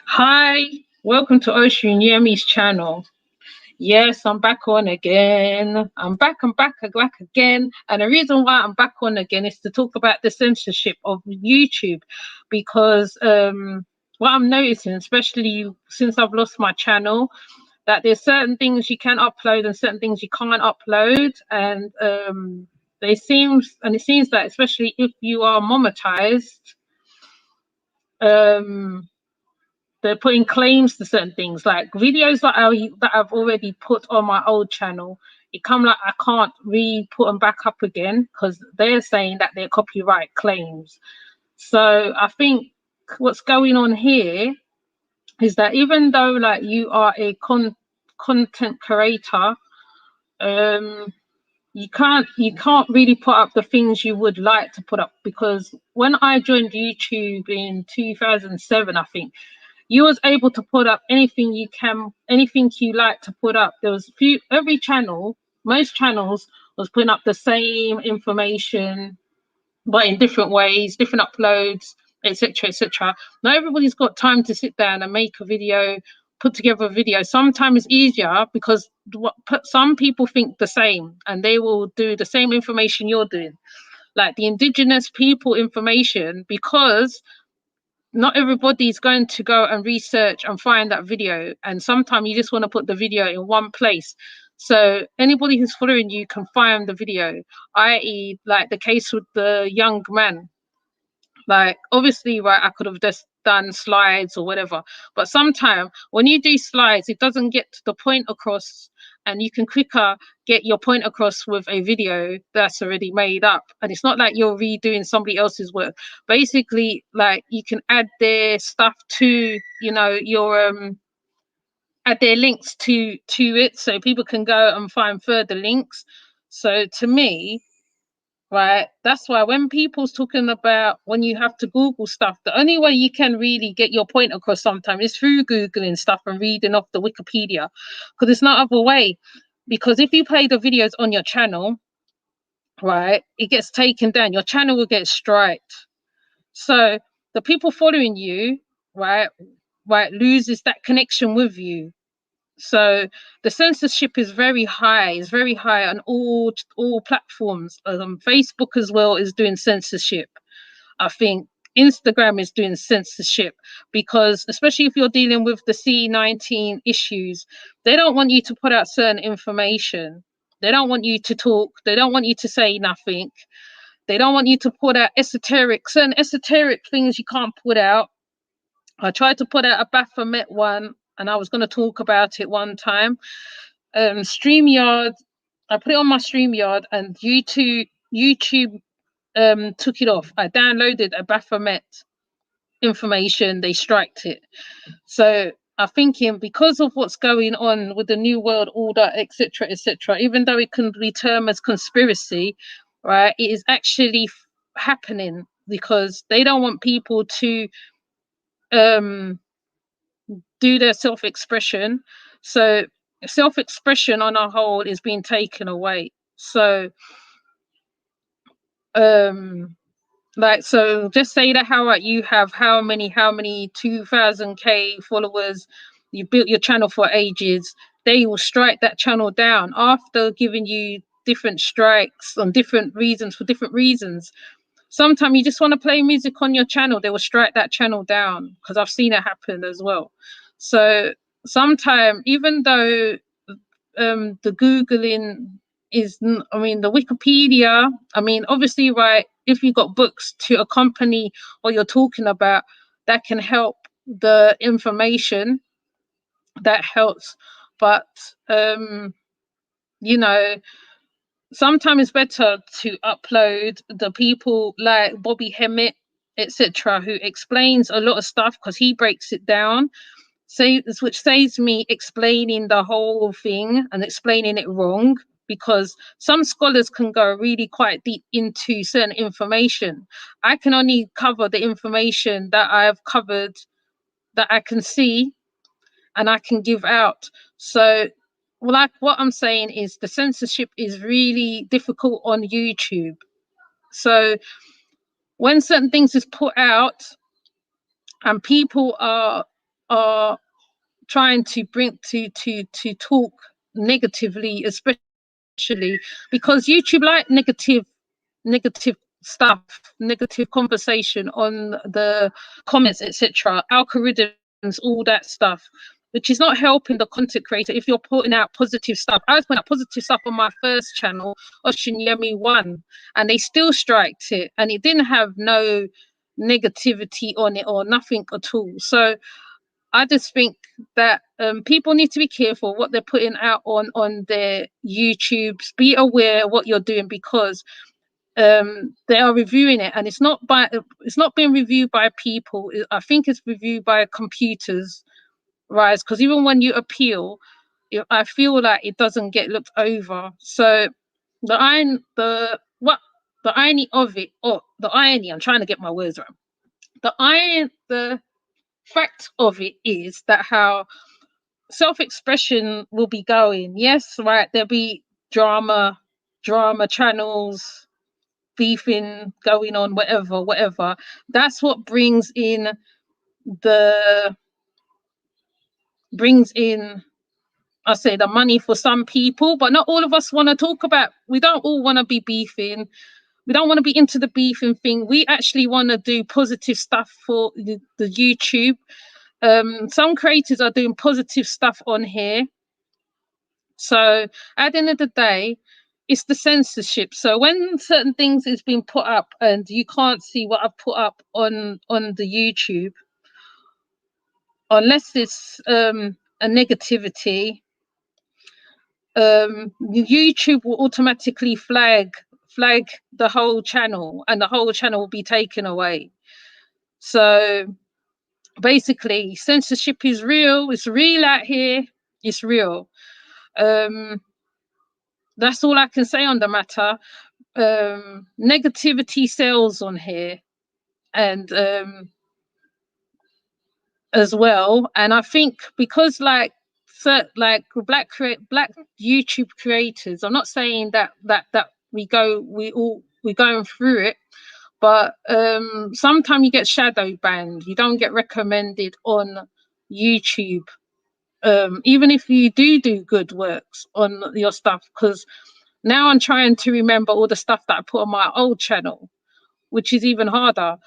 Hi, welcome to Ocean Yemi's channel. Yes, I'm back on again. I'm back again. And the reason why I'm back on again is to talk about the censorship of YouTube because what I'm noticing, especially since I've lost my channel, that there's certain things you can upload and certain things you can't upload. And it seems that especially if you are monetized, um they're putting claims to certain things like videos that I've already put on my old channel. It come like I can't re-put them back up again because they're saying that they're copyright claims. So I think what's going on here is that even though like you are a content creator, um you can't really put up the things you would like to put up, because when I joined YouTube in 2007, I think you was able to put up anything you like to put up. There was every channel, most channels was putting up the same information, but in different ways, different uploads, etc., etc. Not everybody's got time to sit down and make a video, put together a video. Sometimes it's easier because some people think the same and they will do the same information you're doing, like the indigenous people information, because not everybody's going to go and research and find that video, and sometimes you just want to put the video in one place so anybody who's following you can find the video, i.e. like the case with the young man. Like obviously, right, I could have just done slides or whatever, but sometimes when you do slides it doesn't get the point across, and you can quicker get your point across with a video that's already made up, and it's not like you're redoing somebody else's work. Basically, like you can add their stuff to, your add their links to it so people can go and find further links. So to me, right, that's why when people's talking about when you have to Google stuff, the only way you can really get your point across sometimes is through Googling stuff and reading off the Wikipedia, because it's not other way. Because if you play the videos on your channel, right, it gets taken down, your channel will get striked. So the people following you, right, loses that connection with you. So the censorship is very high. It's very high on all platforms. Facebook as well is doing censorship. I think Instagram is doing censorship, because especially if you're dealing with the C-19 issues, they don't want you to put out certain information. They don't want you to talk. They don't want you to say nothing. They don't want you to put out certain esoteric things you can't put out. I tried to put out a Baphomet one, and I was going to talk about it one time. StreamYard, I put it on my StreamYard, and YouTube took it off. I downloaded a Baphomet information, they striked it. So I'm thinking, because of what's going on with the New World Order, etc., etc., even though it can be termed as conspiracy, right, it is actually happening because they don't want people to um do their self-expression. So self-expression on a whole is being taken away. So um so just say that how you have how many 2000k followers, you built your channel for ages, they will strike that channel down after giving you different strikes on different reasons for different reasons. Sometimes you just want to play music on your channel, they will strike that channel down, because I've seen it happen as well. So sometimes, even though the Googling is, I mean, the Wikipedia, I mean, obviously, right, if you've got books to accompany what you're talking about, that can help the information, that helps. But, you know, sometimes it's better to upload the people like Bobby Hemmett, etc., who explains a lot of stuff because he breaks it down. So, which saves me explaining the whole thing and explaining it wrong, because some scholars can go really quite deep into certain information. I can only cover the information that I've covered, that I can see and I can give out. So, like what I'm saying is the censorship is really difficult on YouTube. So when certain things is put out and people are are trying to bring to talk negatively, especially because YouTube like negative stuff, negative conversation on the comments, etc., algorithms, all that stuff, which is not helping the content creator if you're putting out positive stuff. I was putting out positive stuff on my first channel, Ocean Yemi 1, and they still striked it, and it didn't have no negativity on it or nothing at all. So I just think that people need to be careful what they're putting out on their YouTubes. Be aware of what you're doing, because they are reviewing it, and it's not being reviewed by people. I think it's reviewed by computers, right? Because even when you appeal, I feel like it doesn't get looked over. So the iron the irony of it, or the irony, I'm trying to get my words right. The fact of it is that how self-expression will be going. Yes, right, there'll be drama channels, beefing going on, whatever. That's what the brings in, I say, the money for some people, but not all of us want to talk about. We don't all want to be beefing. We don't want to be into the beefing thing. We actually want to do positive stuff for the YouTube. Some creators are doing positive stuff on here. So at the end of the day, it's the censorship. So when certain things is being put up and you can't see what I've put up on the YouTube, unless it's a negativity, YouTube will automatically flag the whole channel, and the whole channel will be taken away. So basically, censorship is real. It's real out here. It's real. That's all I can say on the matter. Negativity sells on here, and as well. And I think because like black YouTube creators, I'm not saying that we're going through it, but sometimes you get shadow banned. You don't get recommended on YouTube, even if you do good works on your stuff. Because now I'm trying to remember all the stuff that I put on my old channel, which is even harder,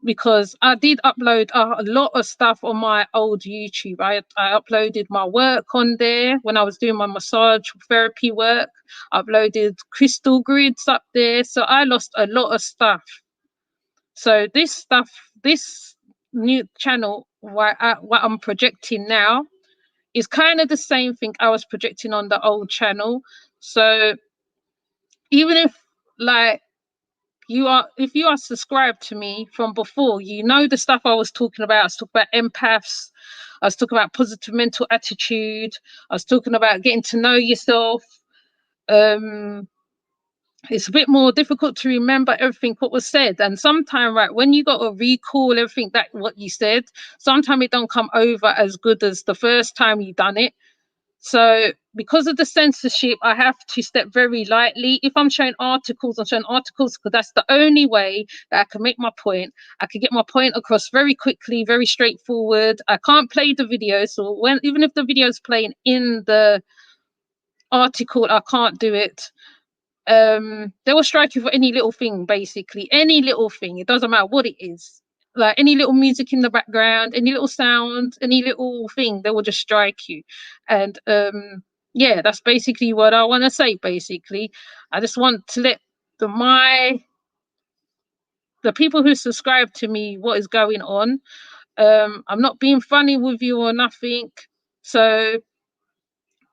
because I did upload a lot of stuff on my old YouTube. I uploaded my work on there when I was doing my massage therapy work. I uploaded crystal grids up there. So I lost a lot of stuff. So this new channel, what I'm projecting now, is kind of the same thing I was projecting on the old channel. So even if like if you are subscribed to me from before, you know the stuff I was talking about. I was talking about empaths, I was talking about positive mental attitude, I was talking about getting to know yourself. It's a bit more difficult to remember everything what was said, and sometimes, right, when you got to recall everything that what you said, sometimes it don't come over as good as the first time you done it. So because of the censorship, I have to step very lightly. If I'm showing articles, I'm showing articles because that's the only way that I can make my point. I can get my point across very quickly, very straightforward. I can't play the video. So even if the video is playing in the article, I can't do it. They will strike you for any little thing, basically. Any little thing. It doesn't matter what it is. Like any little music in the background, any little sound, any little thing, they will just strike you. And yeah, that's basically what I want to say. Basically, I just want to let the people who subscribe to me what is going on. I'm not being funny with you or nothing. So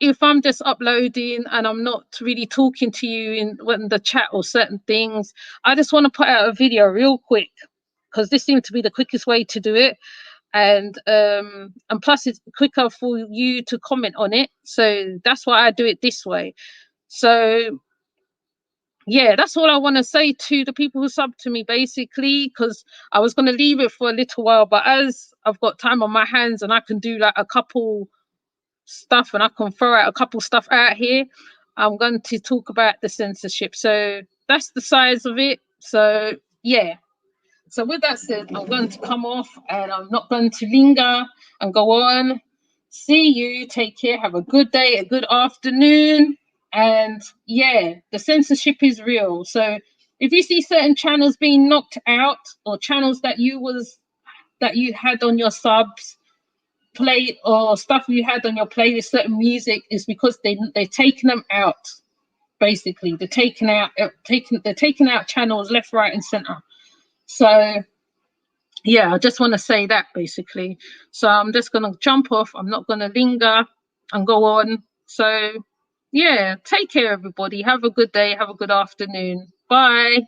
if I'm just uploading and I'm not really talking to you in the chat or certain things, I just want to put out a video real quick, because this seems to be the quickest way to do it. And plus it's quicker for you to comment on it. So that's why I do it this way. So yeah, that's all I want to say to the people who sub to me, basically, because I was going to leave it for a little while, but as I've got time on my hands and I can do like a couple stuff and I can throw out a couple stuff out here, I'm going to talk about the censorship. So that's the size of it. So yeah, So with that said, I'm going to come off and I'm not going to linger and go on. See you. Take care. Have a good day, a good afternoon. And yeah, the censorship is real. So if you see certain channels being knocked out, or channels that you had on your subs play, or stuff you had on your playlist, certain music, is because they're taking them out. Basically, they're taking out channels left, right, and center. So yeah, I just want to say that basically. So I'm just going to jump off. I'm not going to linger and go on. So yeah, take care, everybody. Have a good day. Have a good afternoon. Bye.